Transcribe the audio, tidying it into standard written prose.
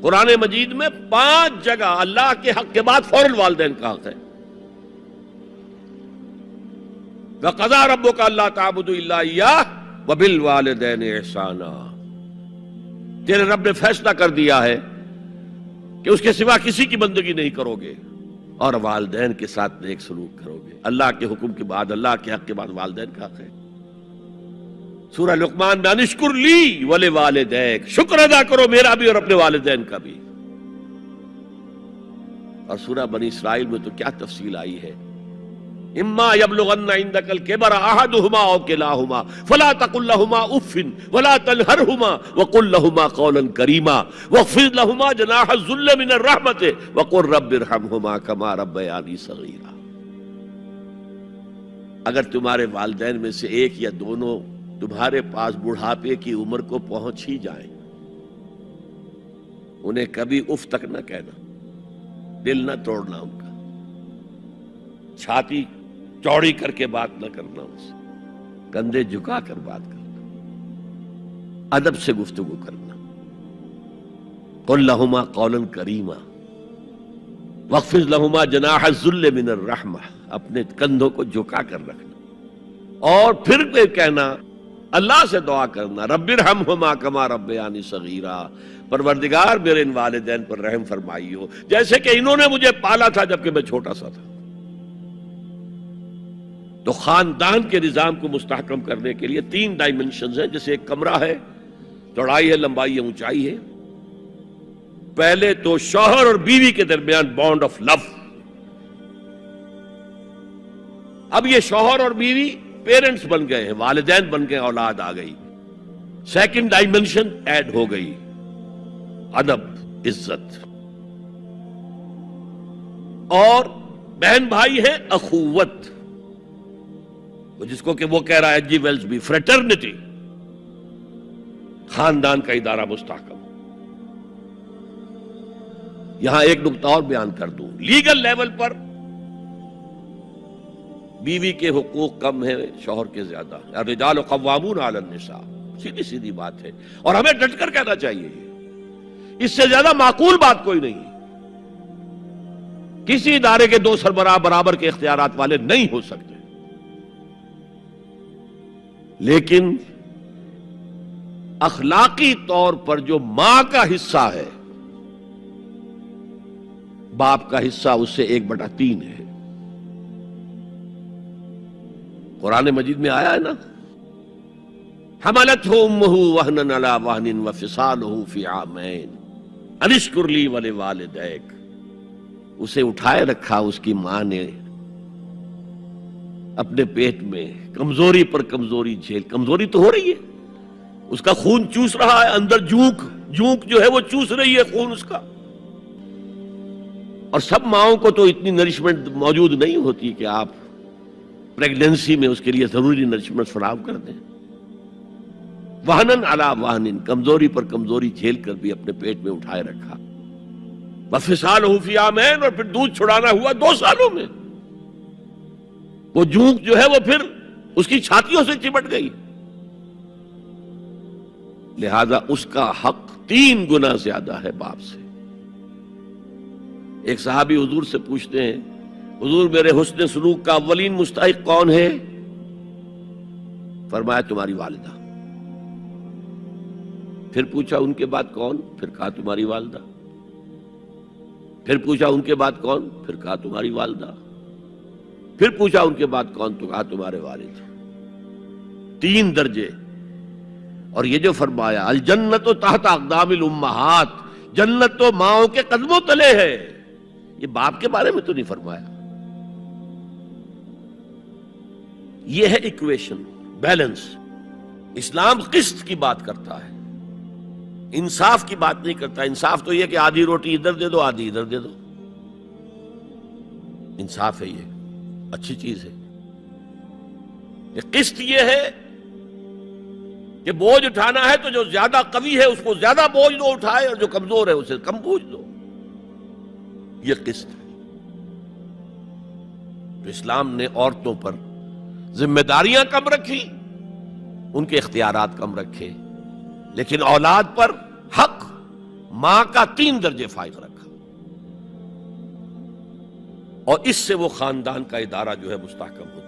قرآن مجید میں 5 جگہ اللہ کے حق کے بعد فوراً والدین کا حق ہے. وَقَضَىٰ رَبُّكَ أَلَّا تَعْبُدُوا إِلَّا إِيَّاهُ وَبِالْوَالِدَيْنِ إِحْسَانًا. تیرے رب نے فیصلہ کر دیا ہے کہ اس کے سوا کسی کی بندگی نہیں کرو گے اور والدین کے ساتھ نیک سلوک کرو گے. اللہ کے حکم کے بعد، اللہ کے حق کے بعد والدین کا حق ہے. سورہ لقمان میں انشکر لی ولوالدیک، شکر ادا کرو میرا بھی اور اپنے والدین کا بھی. اور سورہ بنی اسرائیل میں تو کیا تفصیل آئی ہے. اما یبلغن عندک الکبر احدہما او کلاہما فلا تقل لهما اف ولا تنہرہما وقل لهما قولا کریما واخفض لهما جناح الذل من الرحمۃ وقل رب ارحمہما کما ربیانی صغیرا. اگر تمہارے والدین میں سے ایک یا دونوں تمہارے پاس بڑھاپے کی عمر کو پہنچ ہی جائیں، انہیں کبھی اف تک نہ کہنا، دل نہ توڑنا ان کا، چھاتی چوڑی کر کے بات نہ کرنا، ان سے کندھے جھکا کر بات کرنا، ادب سے گفتگو کرنا. قل لہما قولا کریما واخفض لہما جناح الذل من الرحمہ، اپنے کندھوں کو جھکا کر رکھنا. اور پھر کہنا، اللہ سے دعا کرنا، رب ارحمہما کما ربیانی صغیرا، پروردگار میرے ان والدین پر رحم فرمائیو جیسے کہ انہوں نے مجھے پالا تھا جبکہ میں چھوٹا سا تھا. تو خاندان کے نظام کو مستحکم کرنے کے لیے 3 ڈائمنشنز ہیں. جیسے ایک کمرہ ہے، چوڑائی ہے، لمبائی ہے، اونچائی ہے. پہلے تو شوہر اور بیوی کے درمیان بانڈ آف لو. اب یہ شوہر اور بیوی پیرنٹس بن گئے ہیں، والدین بن گئے، اولاد آ گئی. سیکنڈ ڈائمنشن ایڈ ہو گئی، ادب، عزت. اور بہن بھائی ہے، اخوت، جس کو کہ وہ کہہ رہا ہے جی ویلز بھی، فریٹرنٹی. خاندان کا ادارہ مستحکم. یہاں ایک نقطہ اور بیان کر دوں. لیگل لیول پر بیوی کے حقوق کم ہیں شوہر کے زیادہ. الرجال قوامون علی النساء، سیدھی سیدھی بات ہے اور ہمیں ڈٹ کر کہنا چاہیے. اس سے زیادہ معقول بات کوئی نہیں. کسی ادارے کے 2 سربراہ برابر کے اختیارات والے نہیں ہو سکتے. لیکن اخلاقی طور پر جو ماں کا حصہ ہے، باپ کا حصہ اس سے 1/3 ہے. قرآن مجید میں آیا ہے نا، حملتہ امہ وہنا علی وہن وفصالہ فی عامین ان اشکر لی ولوالدیک. اسے اٹھائے رکھا اس کی ماں نے اپنے پیٹ میں، کمزوری پر کمزوری جھیل. کمزوری تو ہو رہی ہے، اس کا خون چوس رہا ہے اندر، جھونک جو ہے وہ چوس رہی ہے خون اس کا. اور سب ماؤں کو تو اتنی نرشمنٹ موجود نہیں ہوتی کہ آپ پریگننسی میں اس کے لیے ضروری نرشمنٹ فراہم کر دیں. وہنن علی وہن، کمزوری پر کمزوری جھیل کر بھی اپنے پیٹ میں اٹھائے رکھا. وفصالہ فی عامین، اور پھر دودھ چھڑانا ہوا 2 سالوں میں. وہ جھونک جو ہے وہ پھر اس کی چھاتیوں سے چمٹ گئی. لہذا اس کا حق 3 گنا زیادہ ہے باپ سے. ایک صحابی حضور سے پوچھتے ہیں، حضور میرے حسن سلوک کا اولین مستحق کون ہے؟ فرمایا تمہاری والدہ. پھر پوچھا ان کے بعد کون؟ پھر کہا تمہاری والدہ. پھر پوچھا ان کے بعد کون؟ پھر کہا تمہاری والدہ. پھر پوچھا ان کے بعد کون؟ تو کہا تمہارے والد. 3 درجے. اور یہ جو فرمایا الجنت تحت اقدام الامہات، جنت تو ماؤں کے قدموں تلے ہے، یہ باپ کے بارے میں تو نہیں فرمایا. یہ ہے ایکویشن، بیلنس. اسلام قسط کی بات کرتا ہے، انصاف کی بات نہیں کرتا. انصاف تو یہ کہ آدھی روٹی ادھر دے دو، آدھی ادھر دے دو. انصاف ہے، یہ اچھی چیز ہے. قسط یہ ہے کہ بوجھ اٹھانا ہے تو جو زیادہ قوی ہے اس کو زیادہ بوجھ دو اٹھائے، اور جو کمزور ہے اسے کم بوجھ دو. یہ قسط ہے. تو اسلام نے عورتوں پر ذمہ داریاں کم رکھی، ان کے اختیارات کم رکھے، لیکن اولاد پر حق ماں کا 3 درجے فائق رکھا، اور اس سے وہ خاندان کا ادارہ جو ہے مستحکم ہو